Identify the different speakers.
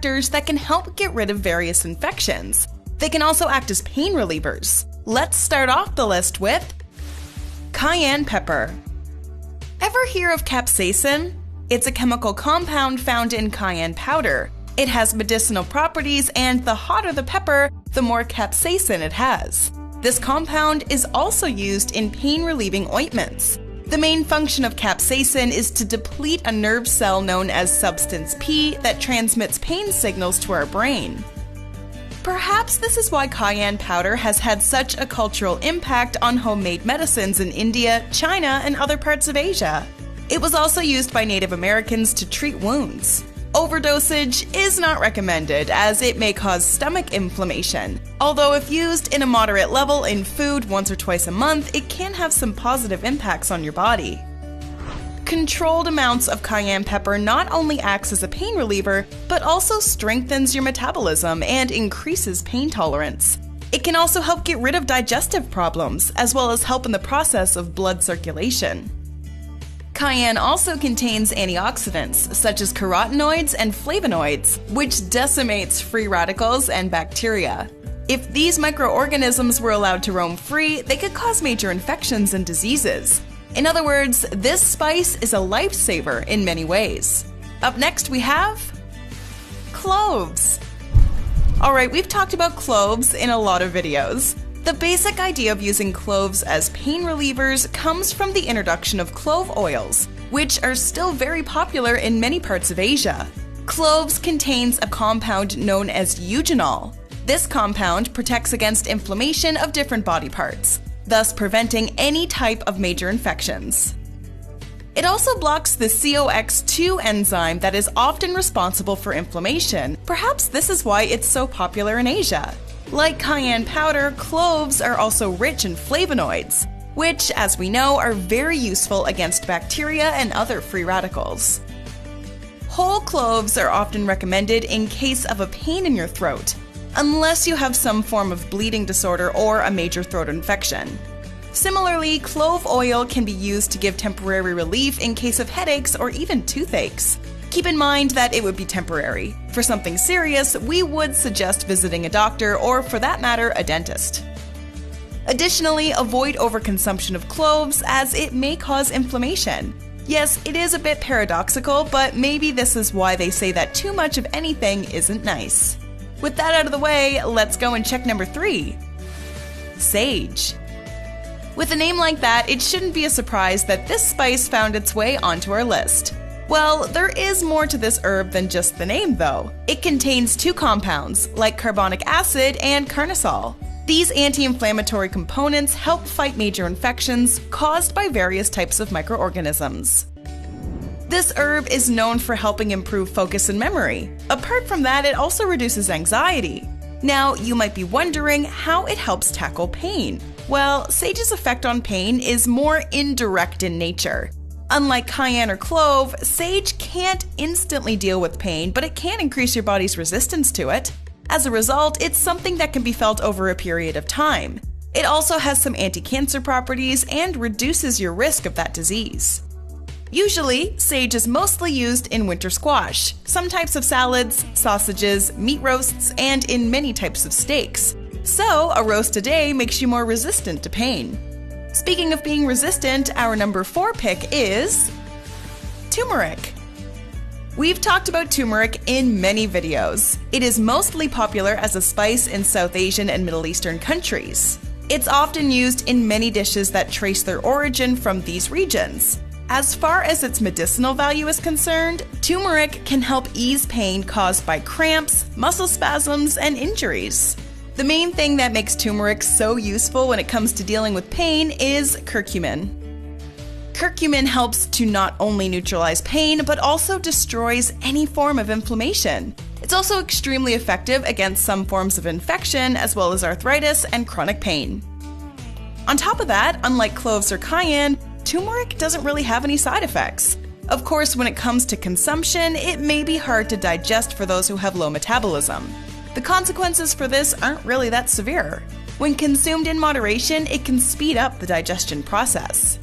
Speaker 1: factors that can help get rid of various infections. They can also act as pain relievers. Let's start off the list with cayenne pepper. Ever hear of capsaicin? It's a chemical compound found in cayenne powder. It has medicinal properties, and the hotter the pepper, the more capsaicin it has. This compound is also used in pain-relieving ointments. The main function of capsaicin is to deplete a nerve cell known as substance P that transmits pain signals to our brain. Perhaps this is why cayenne powder has had such a cultural impact on homemade medicines in India, China, and other parts of Asia. It was also used by Native Americans to treat wounds. Overdosage is not recommended, as it may cause stomach inflammation. Although if used in a moderate level in food once or twice a month, it can have some positive impacts on your body. Controlled amounts of cayenne pepper not only acts as a pain reliever, but also strengthens your metabolism and increases pain tolerance. It can also help get rid of digestive problems, as well as help in the process of blood circulation. Cayenne also contains antioxidants, such as carotenoids and flavonoids, which decimates free radicals and bacteria. If these microorganisms were allowed to roam free, they could cause major infections and diseases. In other words, this spice is a lifesaver in many ways. Up next we have cloves. Alright, we've talked about cloves in a lot of videos. The basic idea of using cloves as pain relievers comes from the introduction of clove oils, which are still very popular in many parts of Asia. Cloves contains a compound known as eugenol. This compound protects against inflammation of different body parts, thus preventing any type of major infections. It also blocks the COX-2 enzyme that is often responsible for inflammation. Perhaps this is why it's so popular in Asia. Like cayenne powder, cloves are also rich in flavonoids, which, as we know, are very useful against bacteria and other free radicals. Whole cloves are often recommended in case of a pain in your throat, unless you have some form of bleeding disorder or a major throat infection. Similarly, clove oil can be used to give temporary relief in case of headaches or even toothaches. Keep in mind that it would be temporary. For something serious, we would suggest visiting a doctor or, for that matter, a dentist. Additionally, avoid overconsumption of cloves as it may cause inflammation. Yes, it is a bit paradoxical, but maybe this is why they say that too much of anything isn't nice. With that out of the way, let's go and check number 3. Sage. With a name like that, it shouldn't be a surprise that this spice found its way onto our list. Well, there is more to this herb than just the name, though. It contains 2 compounds, like carbonic acid and carnosol. These anti-inflammatory components help fight major infections caused by various types of microorganisms. This herb is known for helping improve focus and memory. Apart from that, it also reduces anxiety. Now, you might be wondering how it helps tackle pain. Well, sage's effect on pain is more indirect in nature. Unlike cayenne or clove, sage can't instantly deal with pain, but it can increase your body's resistance to it. As a result, it's something that can be felt over a period of time. It also has some anti-cancer properties and reduces your risk of that disease. Usually, sage is mostly used in winter squash, some types of salads, sausages, meat roasts, and in many types of steaks. So, a roast a day makes you more resistant to pain. Speaking of being resistant, our number 4 pick is turmeric. We've talked about turmeric in many videos. It is mostly popular as a spice in South Asian and Middle Eastern countries. It's often used in many dishes that trace their origin from these regions. As far as its medicinal value is concerned, turmeric can help ease pain caused by cramps, muscle spasms, and injuries. The main thing that makes turmeric so useful when it comes to dealing with pain is curcumin. Curcumin helps to not only neutralize pain, but also destroys any form of inflammation. It's also extremely effective against some forms of infection, as well as arthritis and chronic pain. On top of that, unlike cloves or cayenne, turmeric doesn't really have any side effects. Of course, when it comes to consumption, it may be hard to digest for those who have low metabolism. The consequences for this aren't really that severe. When consumed in moderation, it can speed up the digestion process.